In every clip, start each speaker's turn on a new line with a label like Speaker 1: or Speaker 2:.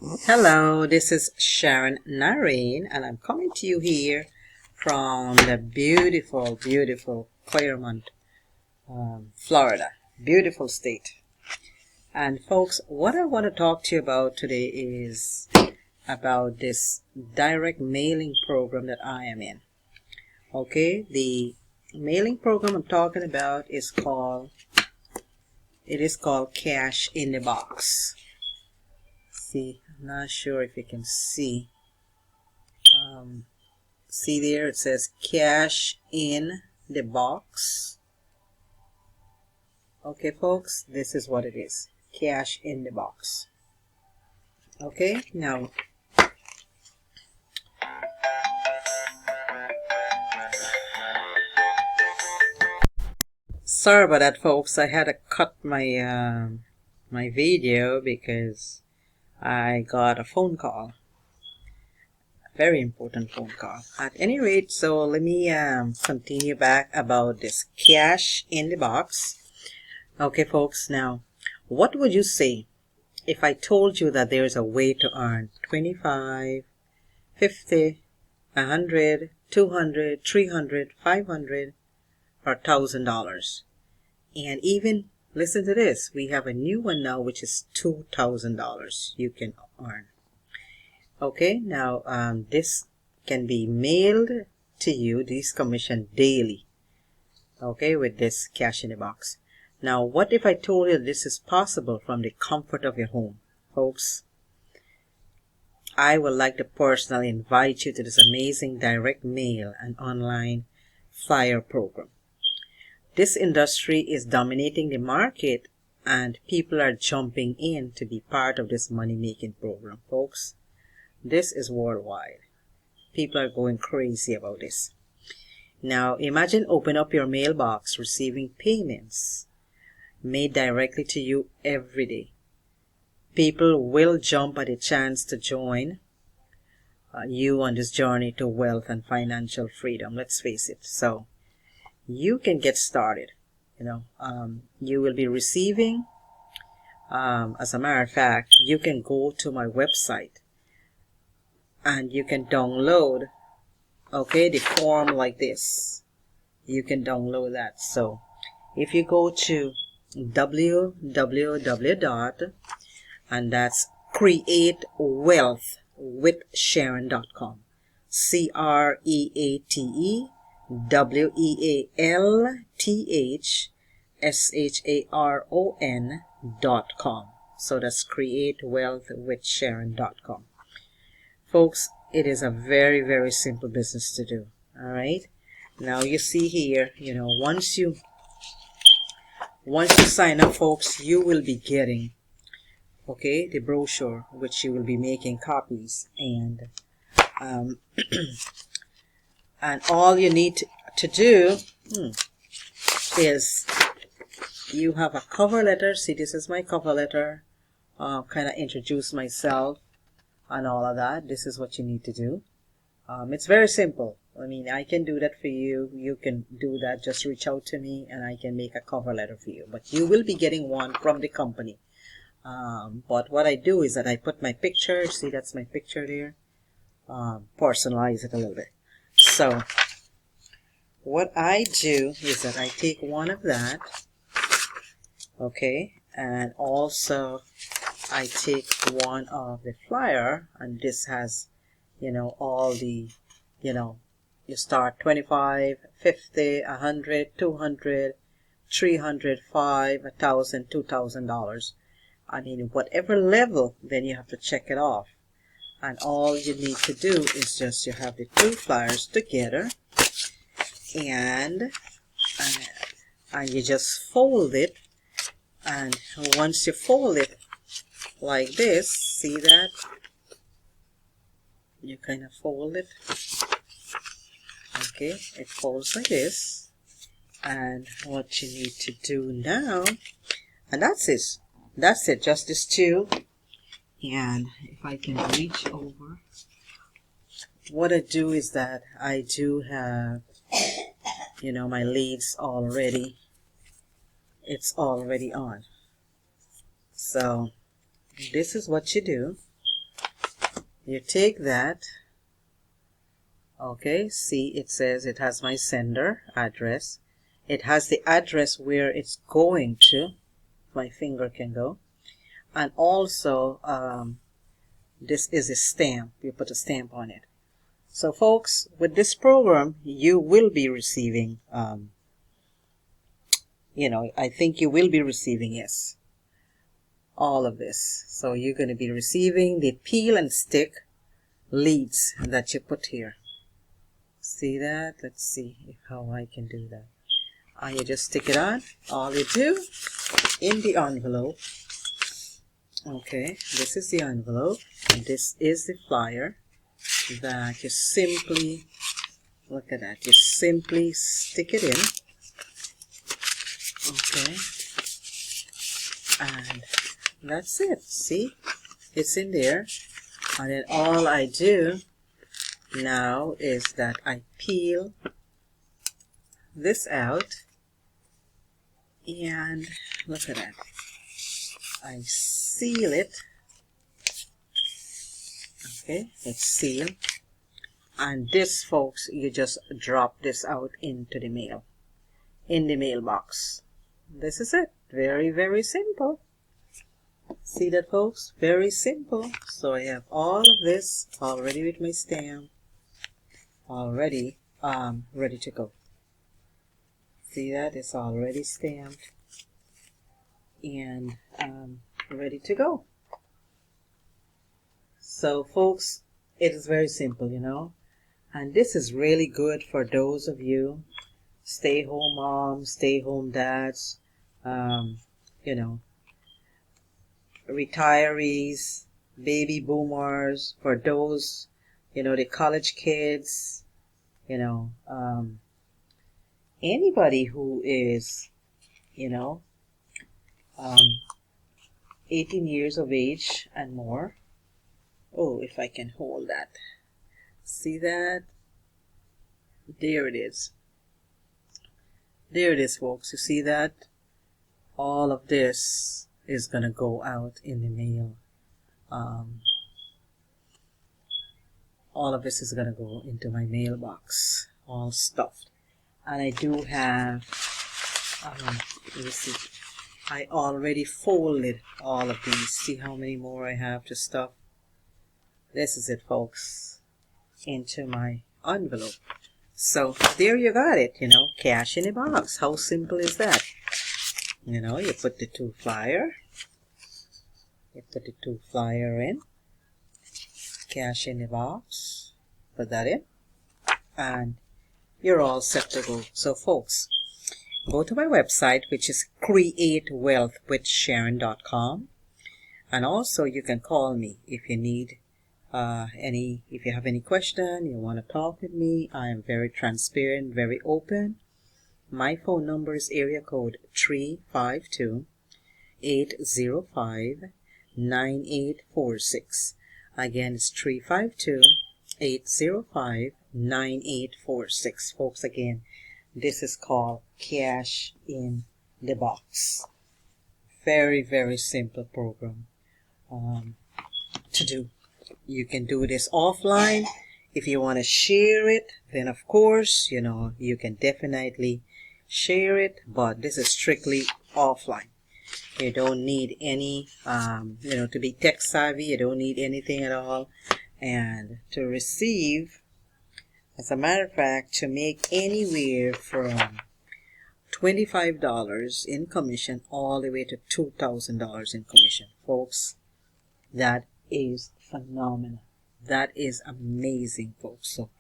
Speaker 1: Hello, this is Sharon Naraine, and I'm coming to you here from the beautiful Claremont, Florida. Beautiful state. And folks, what I want to talk to you about today is about this direct mailing program that I am in. Okay, the mailing program I'm talking about is called Cash in the Box. See, I'm not sure if you can see. See there, it says Cash in the Box. Okay, folks, this is what it is. Cash in the Box. Okay, now sorry about that, folks. I had to cut my my video because I got a phone call. A very important phone call. At any rate, so let me continue back about this Cash in the Box. Okay, folks, now what would you say if I told you that there's a way to earn 25, 50, 100, 200, 300, 500, or $1,000? And even, listen to this, we have a new one now which is $2,000 you can earn. Okay, now this can be mailed to you, this commission daily. Okay, with this Cash in the Box. Now, what if I told you this is possible from the comfort of your home? Folks, I would like to personally invite you to this amazing direct mail and online flyer program. This industry is dominating the market and people are jumping in to be part of this money-making program, folks. This is worldwide. People are going crazy about this. Now, imagine open up your mailbox receiving payments made directly to you every day. People will jump at a chance to join you on this journey to wealth and financial freedom. Let's face it. So you can get started. You will be receiving, as a matter of fact, you can go to my website and you can download, okay, the form like this. You can download that. So if you go to www. and that's createwealthwithsharon.com. createwealthsharon.com. So that's createwealthwithsharon.com. Folks, it is a very simple business to do. All right. Now you see here, once you sign up, folks, you will be getting, okay, the brochure, which you will be making copies, and and all you need to do is you have a cover letter. See, this is my cover letter. Kind of introduce myself and all of that. This is what you need to do. It's very simple. I mean, I can do that for you. You can do that. Just reach out to me and I can make a cover letter for you. But you will be getting one from the company. But what I do is that I put my picture. See, that's my picture there. Personalize it a little bit. So what I do is that I take one of that. Okay. And also I take one of the flyer. And this has, all the, you start 25, 50, 100, 200, 300, 5, 1,000, $2,000. I mean, whatever level, then you have to check it off. And all you need to do is just, you have the two flyers together and you just fold it. And once you fold it like this, see that? You kind of fold it. Okay, it folds like this. And what you need to do now, and that's it. That's it, just this two. And if I can reach over, what I do is that I do have, my leads already. It's already on. So this is what you do. You take that. Okay, see, it says it has my sender address. It has the address where it's going to. My finger can go. And also, this is a stamp. You put a stamp on it. So folks, with this program, you will be receiving, I think you will be receiving, yes, all of this. So you're going to be receiving the peel and stick leads that you put here. See that? Let's see how I can do that. You just stick it on. All you do in the envelope. Okay, this is the envelope. And this is the flyer that you simply, look at that, you simply stick it in. Okay, and that's it. See, it's in there. And then all I do now is that I peel this out, and look at that, I seal it. Okay, it's sealed. And this, folks, you just drop this out into the mail, in the mailbox. This is it. Very, very simple. See that, folks? Very simple. So I have all of this already with my stamp, already ready to go. See that? It's already stamped and ready to go. So folks, it is very simple, and this is really good for those of you stay-home moms, stay-home dads, retirees, baby boomers, for those, the college kids, anybody who is, 18 years of age and more. Oh, if I can hold that. See that? There it is. There it is, folks. You see that? All of this is going to go out in the mail. All of this is going to go into my mailbox, all stuffed. And I do have, let me see, I already folded all of these. See how many more I have to stuff? This is it, folks, into my envelope. So there you got it, cash in a box. How simple is that? You put the two flyer. You put the two flyer in. Cash in the box. Put that in. And you're all set to go. So folks, go to my website, which is createwealthwithsharon.com. And also you can call me if you need if you have any question, you want to talk with me. I am very transparent, very open. My phone number is area code 352-805-9846. Again, it's 352-805-9846. Folks, again, this is called Cash in the Box. Very, very simple program to do. You can do this offline. If you want to share it, then of course, you can definitely share it, but this is strictly offline. You don't need any, to be tech savvy. You don't need anything at all. And to receive, as a matter of fact, to make anywhere from $25 in commission all the way to $2,000 in commission. Folks, that is phenomenal. That is amazing, folks. So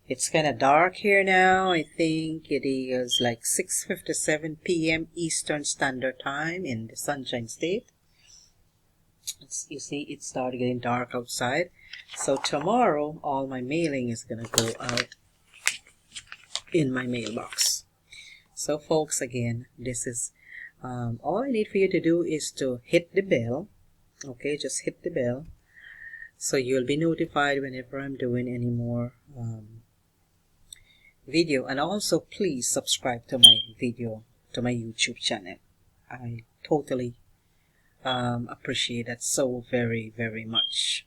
Speaker 1: it's kind of dark here now. I think it is like 6:57 p.m. Eastern Standard Time in the Sunshine State. You see, it started getting dark outside. So tomorrow, all my mailing is going to go out in my mailbox. So folks, again, this is all I need for you to do is to hit the bell. Okay, just hit the bell, so you'll be notified whenever I'm doing any more video. And also, please subscribe to my YouTube channel. I totally appreciate that so very, very much.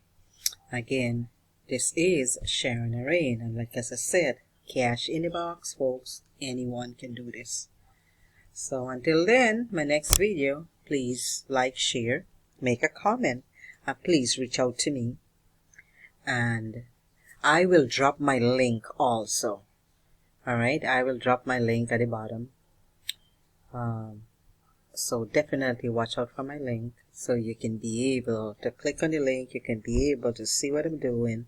Speaker 1: Again, this is Sharon Naraine, and like as I said, cash in the box, folks. Anyone can do this. So until then, my next video, please like, share, make a comment, and please reach out to me. And I will drop my link also. Alright, I will drop my link at the bottom. So definitely watch out for my link so you can be able to click on the link. You can be able to see what I'm doing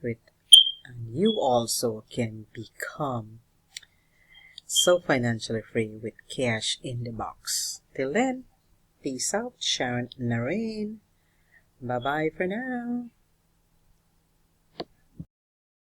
Speaker 1: with, and you also can become so financially free with cash in the box. Till then, peace out, Sharon Naraine. Bye bye for now.